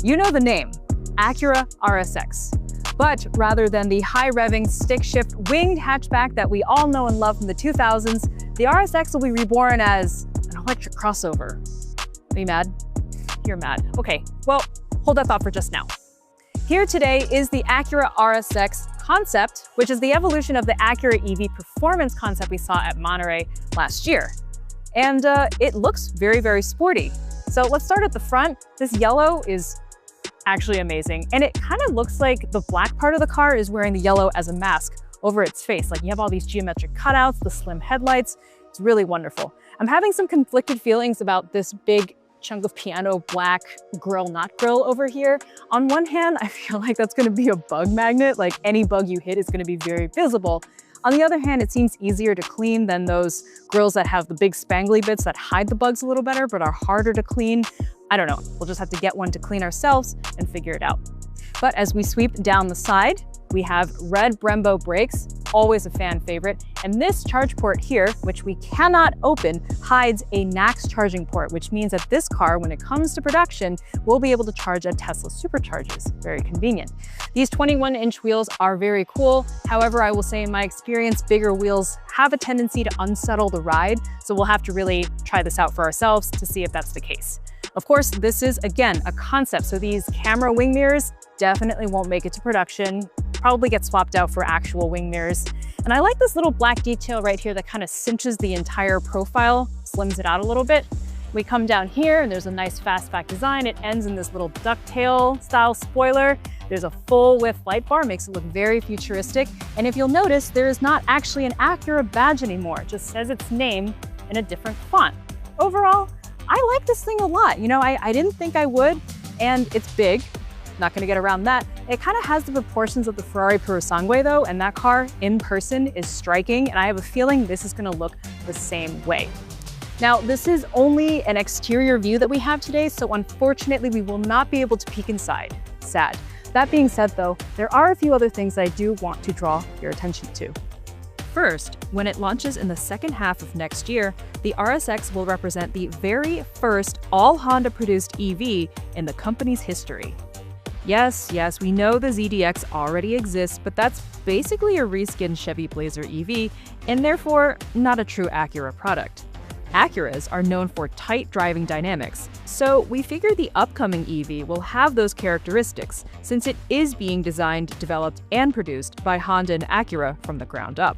You know the name, Acura RSX. But rather than the high-revving, stick-shift, winged hatchback that we all know and love from the 2000s, the RSX will be reborn as an electric crossover. Are you mad? You're mad. Okay, well, hold that thought for just now. Here today is the Acura RSX concept, which is the evolution of the Acura EV performance concept we saw at Monterey last year. And it looks very, very sporty. So let's start at the front. This yellow is actually amazing. And it kind of looks like the black part of the car is wearing the yellow as a mask over its face. Like you have all these geometric cutouts, the slim headlights. It's really wonderful. I'm having some conflicted feelings about this big chunk of piano black grill, not grill over here. On one hand, I feel like that's gonna be a bug magnet. Like any bug you hit is gonna be very visible. On the other hand, it seems easier to clean than those grills that have the big spangly bits that hide the bugs a little better, but are harder to clean. I don't know, we'll just have to get one to clean ourselves and figure it out. But as we sweep down the side, we have red Brembo brakes, always a fan favorite. And this charge port here, which we cannot open, hides a NACS charging port, which means that this car, when it comes to production, will be able to charge at Tesla superchargers. Very convenient. These 21-inch wheels are very cool. However, I will say in my experience, bigger wheels have a tendency to unsettle the ride. So we'll have to really try this out for ourselves to see if that's the case. Of course, this is, again, a concept. So these camera wing mirrors definitely won't make it to production, probably get swapped out for actual wing mirrors. And I like this little black detail right here that kind of cinches the entire profile, slims it out a little bit. We come down here and there's a nice fastback design. It ends in this little ducktail style spoiler. There's a full width light bar, makes it look very futuristic. And if you'll notice, there is not actually an Acura badge anymore. It just says its name in a different font. Overall, I like this thing a lot. You know, I didn't think I would, and it's big. Not gonna get around that. It kind of has the proportions of the Ferrari Purosangue though, and that car in person is striking, and I have a feeling this is gonna look the same way. Now, this is only an exterior view that we have today, so unfortunately we will not be able to peek inside. Sad. That being said though, there are a few other things I do want to draw your attention to. First, when it launches in the second half of next year, the RSX will represent the very first all-Honda-produced EV in the company's history. Yes, we know the ZDX already exists, but that's basically a reskinned Chevy Blazer EV, and therefore not a true Acura product. Acuras are known for tight driving dynamics, so we figure the upcoming EV will have those characteristics, since it is being designed, developed, and produced by Honda and Acura from the ground up.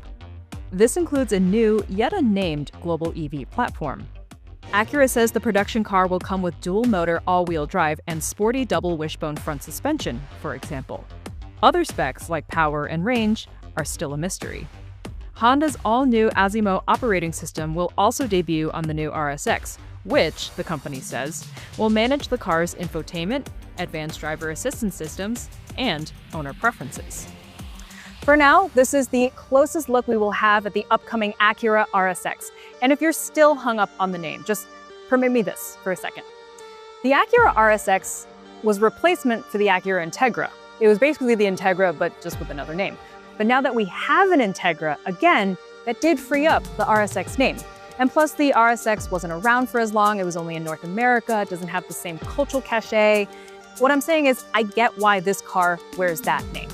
This includes a new, yet unnamed, global EV platform. Acura says the production car will come with dual-motor all-wheel drive and sporty double wishbone front suspension, for example. Other specs, like power and range, are still a mystery. Honda's all-new Asimo operating system will also debut on the new RSX, which, the company says, will manage the car's infotainment, advanced driver assistance systems, and owner preferences. For now, this is the closest look we will have at the upcoming Acura RSX. And if you're still hung up on the name, just permit me this for a second. The Acura RSX was replacement for the Acura Integra. It was basically the Integra, but just with another name. But now that we have an Integra, again, that did free up the RSX name. And plus the RSX wasn't around for as long, it was only in North America, it doesn't have the same cultural cachet. What I'm saying is, I get why this car wears that name.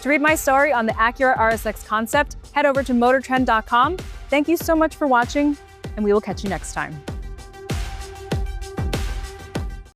To read my story on the Acura RSX concept, head over to motortrend.com. Thank you so much for watching, and we will catch you next time.